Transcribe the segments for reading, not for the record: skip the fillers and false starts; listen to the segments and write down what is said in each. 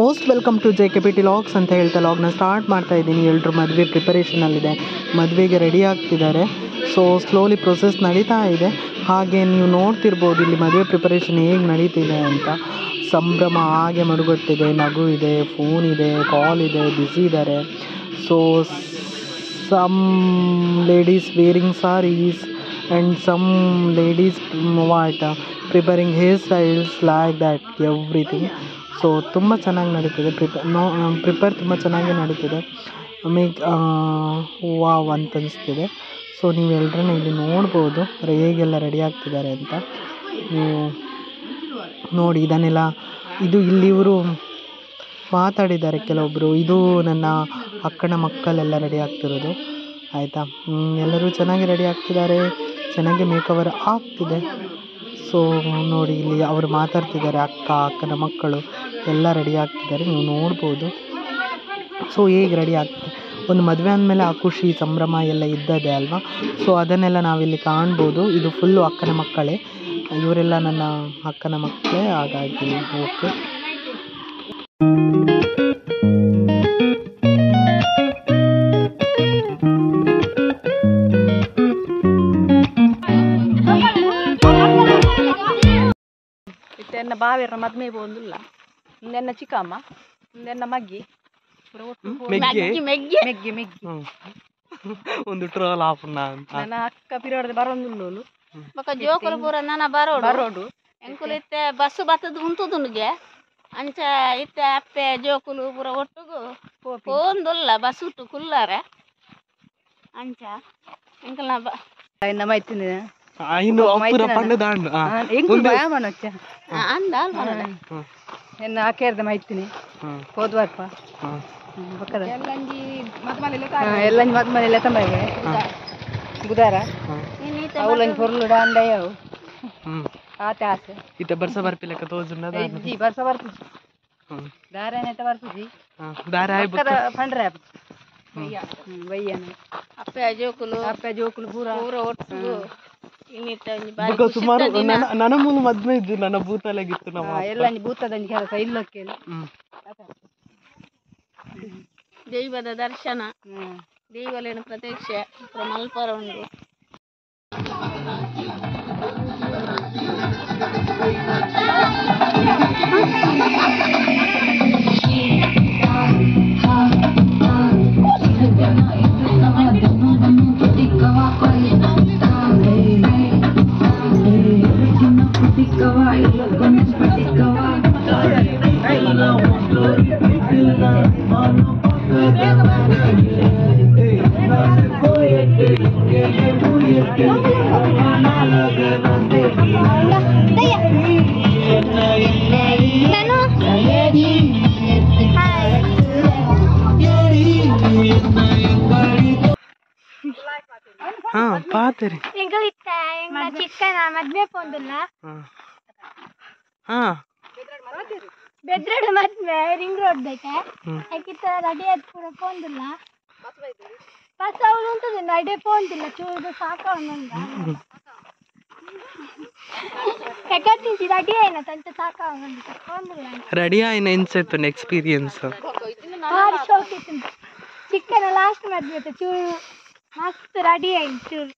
Most welcome to JKPT logs ಅಂತ ಹೇಳ್ತಾ ಲಾಗ್ನ start ಮಾಡ್ತಾ ಇದ್ದೀನಿ. ಎಲ್ಲರೂ ಮದುವೆ ಪ್ರಿಪರೇಷನಲ್ಲಿದೆ, ಮದುವೆಗೆ ರೆಡಿ ಆಗ್ತಿದ್ದಾರೆ. ಸೊ ಸ್ಲೋಲಿ ಪ್ರೊಸೆಸ್ ನಡೀತಾ ಇದೆ. ಹಾಗೆ ನೀವು ನೋಡ್ತಿರ್ಬೋದು ಇಲ್ಲಿ ಮದುವೆ ಪ್ರಿಪರೇಷನ್ ಹೇಗೆ ನಡೀತಿದೆ ಅಂತ. ಸಂಭ್ರಮ ಹಾಗೆ ಮಡುಗಟ್ಟಿದೆ, ನಗು ಇದೆ, ಫೋನ್ ಇದೆ, ಕಾಲ್ ಇದೆ, ಬ್ಯುಸಿ ಇದ್ದಾರೆ. So some ladies wearing saris and some ladies preparing hairstyles like that everything. So ತುಂಬ ಚೆನ್ನಾಗಿ ನಡೀತಿದೆ, ಪ್ರಿಪೇರ್ ತುಂಬ ಚೆನ್ನಾಗಿ ನಡೀತಿದೆ. ವಾವ್ ಅಂತ ಅನಿಸ್ತಿದೆ. ಸೊ ನೀವೆಲ್ಲರನ್ನ ಇಲ್ಲಿ ನೋಡ್ಬೋದು ಹೇಗೆಲ್ಲ ರೆಡಿ ಆಗ್ತಿದ್ದಾರೆ ಅಂತ. ನೀವು ನೋಡಿ ಇದನ್ನೆಲ್ಲ ಇಲ್ಲಿ ಇವರು ಮಾತಾಡಿದ್ದಾರೆ ಕೆಲವೊಬ್ಬರು. ಇದು ನನ್ನ ಅಕ್ಕನ ಮಕ್ಕಳೆಲ್ಲ ರೆಡಿ ಆಗ್ತಿರೋದು ಆಯಿತಾ. ಎಲ್ಲರೂ ಚೆನ್ನಾಗಿ ರೆಡಿ ಆಗ್ತಿದ್ದಾರೆ, ಚೆನ್ನಾಗಿ ಮೇಕವರ್ ಆಗ್ತಿದೆ. ಸೊ ನೋಡಿ ಇಲ್ಲಿ ಅವರು ಮಾತಾಡ್ತಿದ್ದಾರೆ, ಅಕ್ಕನ ಮಕ್ಕಳು ಎಲ್ಲ ರೆಡಿ ಆಗ್ತಿದ್ದಾರೆ, ನೀವು ನೋಡ್ಬೋದು. ಸೊ ಹೇಗೆ ರೆಡಿ ಆಗ್ತಿದೆ, ಒಂದು ಮದುವೆ ಅಂದಮೇಲೆ ಆ ಖುಷಿ ಸಂಭ್ರಮ ಎಲ್ಲ ಇದ್ದದೆ ಅಲ್ವಾ. ಸೊ ಅದನ್ನೆಲ್ಲ ನಾವಿಲ್ಲಿ ಕಾಣ್ಬೋದು. ಇದು ಫುಲ್ಲು ಅಕ್ಕನ ಮಕ್ಕಳೇ, ಇವರೆಲ್ಲ ನನ್ನ ಅಕ್ಕನ ಮಕ್ಕಳೇ. ಹಾಗಾಗಿ ಓಕೆ. ಎನ್ನ ಬಾವಿರ ಮದ್ಮೆ ಬಂದಿಲ್ಲ, ನಿನ್ನ ಚಿಕ್ಕಮ್ಮ, ನಿನ್ನ ಮಗ್ಗಿ ಒಂದು ಟ್ರೋಲ್ ಆಫ್ನ ನನ್ನ ಅಕ್ಕ ಪಿರಿಯಡ್ ಬರೋದಿಲ್ಲ ಜೋಕುಲು ಪೂರ ನನ್ನ ಬರೋಡು ಎಂಕುಲು ಇತ್ತೆ ಬಸ್ಸು ಬತ್ತದ ಉಂಟುದುನ್ಗೆ ಅಂಚ ಇತ್ತೆ ಅಪ್ಪೆ ಜೋಕುಲು ಪೂರ ಒಟ್ಟುಗು ಪೋಂದುಲ್ಲ ಬಸ್ ಉಟ್ಟು ಕುಲ್ಲಾರೆ ಅಂಚ ಎಂಕಲ್ನ ಇನ್ನ ಮೈತಿನಿ ಎನ್ನ ಆಕೇರ್ದ ಮೈತಿನಿ ಹೋದ್ವಾರ್ಪ ಎಲ್ಲಂಜಿ ಮದ್ಮನೆಲ್ಲ ತಂಬಾಗೆ ಬುಧಾರ ಅವಲಂಜಿ ಪೊರ್ಲುಡ ಅಂಡಯ್ಯವು ಆತೆ ಆಸೆ ಇತ್ತೆ ಬರ್ಸ ಬರ್ಪಿಲಕ ತೋಜುಂಡ ಇಜ್ಜಿ ಬರ್ಸ ಬರ್ಪುಜಿ ದಾರನೆತ ಬರ್ಪುಜಿ ದಾರ ಪಂಡ್ರೆ ಬಯ್ಯನ ಅಪ್ಪೆ ಜೋಕುಲು ಪೂರ ಒಟ್ಟು ಸುಮಾರು ನನ್ನ ಮೂಲ ಮದ್ವೆ ಇದ್ದು ನನ್ನ ಭೂತಲೆಗಿತ್ತು ನಮ್ಮ ಎಲ್ಲ ಭೂತದಂಜಿ ಕೆಲಸ ಇಲ್ಲಕ್ಕೆ ದೈವದ ದರ್ಶನ ದೈವಲೇನ ಪ್ರತ್ಯಕ್ಷ ಮಲ್ಪರ ಉಂಟು. ಪಾತರಿ ಚಿಕ್ಕನ ಮದ್ವೆ ಪೋಂದುಲ್ಲ ಬೆದ್ರಡು ಮದ್ವೆ ರಿಂಗ್ ರೋಡ್ ಬೇಕೆ ಯಾಕಿತ್ತ ರೆಡಿ ಆದ್ ಪೂರ ಪೋಂದುಲ್ಲ ಬಸ್ ಅವಳು ಉಂಟು ರೆಡಿ ಪೋಂದಿಲ್ಲ ಚೂರು ಸಾಕವನ್ನೊಂದ ಯಾಕಂತಿಂಚಿ ರೆಡಿ ಆಯ್ನ ತಂತ ಸಾಕವನ್ನೊಂದು ಪೋಂದಿಲ್ಲ ರೆಡಿ ಆಯ್ನ ಎನ್ಸೈತು ಎಕ್ಸ್ಪೀರಿಯನ್ಸ್ ಭಾರಿ ಶೋಕ್ ಇತ್ತು ಚಿಕ್ಕನ ಲಾಸ್ಟ್ ಮದ್ವೆ ಚೂರು ಮಸ್ತ್ ರೆಡಿ ಆಯ್ತು ಚೂರು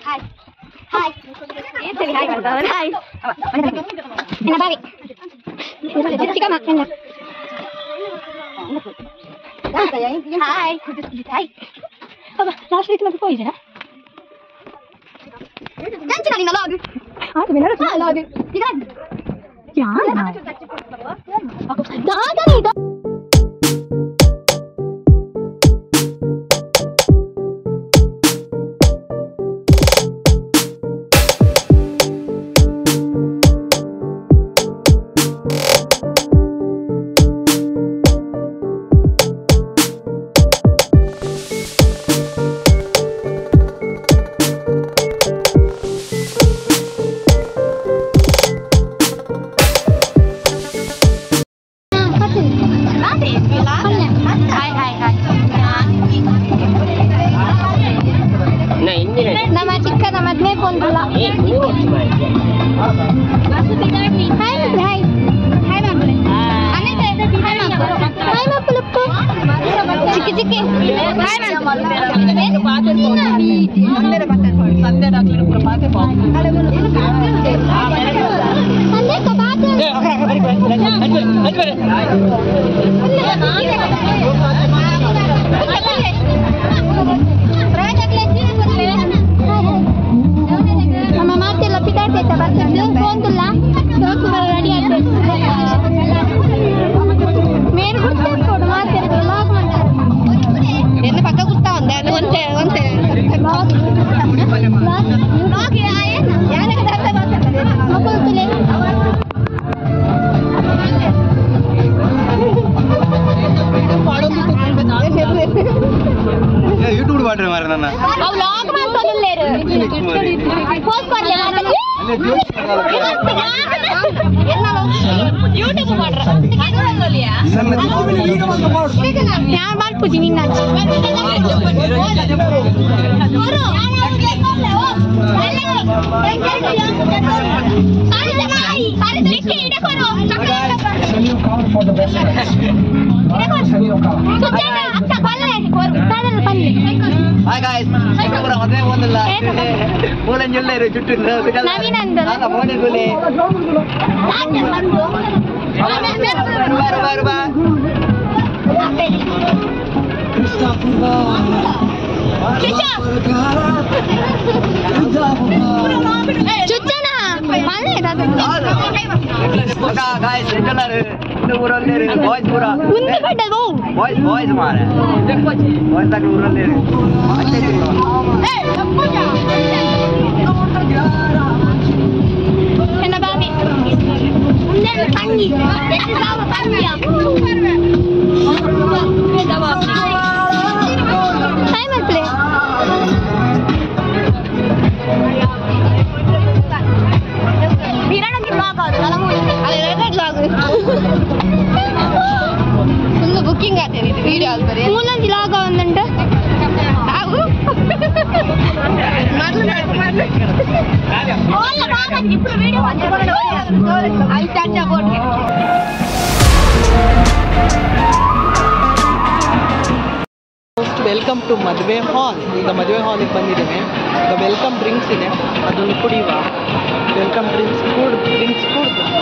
ಹಾಯ್ ಹಾಯ್ ಏತಲಿ ಹಾಯ್ ಮಾಡ್ತಾವ ಹಾಯ್ ನನ್ನ ಬಾವಿ ಚಿಕ್ಕಮ್ಮ ನನ್ನ ಹಾಯ್ ಹಾಯ್ ಬಾಬಾ ಲಾಸ್ಟ್ ವೀಕ್ ಮತ್ತೆ ಹೋಗಿದ್ದೀರಾ ನಂಚಿನ ನಿನ್ನ ಲಾಗ್ ಆಯ್ತು ಮೇಲೆ ಲಾಗ್ ಈಗ ಯಾರು ದಾದಾ ಇದು ನಮ್ಮ ಚಿಕ್ಕದ ಮದ್ವೆ ಕೊಂದಲ್ಲ ಚಿಕ್ಕಿ ಚಿಕ್ಕಿ ನಮ್ಮ ಮಾತೆಲ್ಲ ಪಿತಾಡ್ತೈತ ಬರ್ತದ್ದು ಕೊಂದಿಲ್ಲ ರೆಡಿ ಆಗ್ತೈತೆ ಮೇನ್ ಗುರ್ತು ಮಾತಾಡಿದ್ರೆ ಲಾಗ್ ಮಾಡ್ತಾರೆ ಎಲ್ಲಿ ಪಕ್ಕ ಗುರ್ತಾ ಒಂದೇ ಯೂಟ್ಯೂಬ್ ಮಾಡ್ರಿ ಮಾರ ನನ್ನ ಅವ್ ಲಾಗ್ ಮಾಡ್ತಾನಿಲ್ಲ ಪೋಸ್ಟ್ ಮಾಡ್ಲಿ ಯೂಟ್ಯೂಬ್ ಮಾಡ್ರ ಯಾರು ಮಾಡ್ಪೂಜಿ ನಿನ್ನ బుకింగ్ అవుతుంది వీడియోలు మూలంది లాగా ఉందంట ఇప్పుడు వీడియో ವೆಲ್ಕಮ್ ಟು ಮದುವೆ ಹಾಲ್. ಈಗ ಮದುವೆ ಹಾಲಿಗೆ ಬಂದಿದ್ದೇವೆ. ಈಗ ವೆಲ್ಕಮ್ ಡ್ರಿಂಕ್ಸ್ ಇದೆ, ಅದನ್ನು ಕುಡಿಯುವ. ವೆಲ್ಕಮ್ ಡ್ರಿಂಕ್ಸ್ ಕುಡ್ದು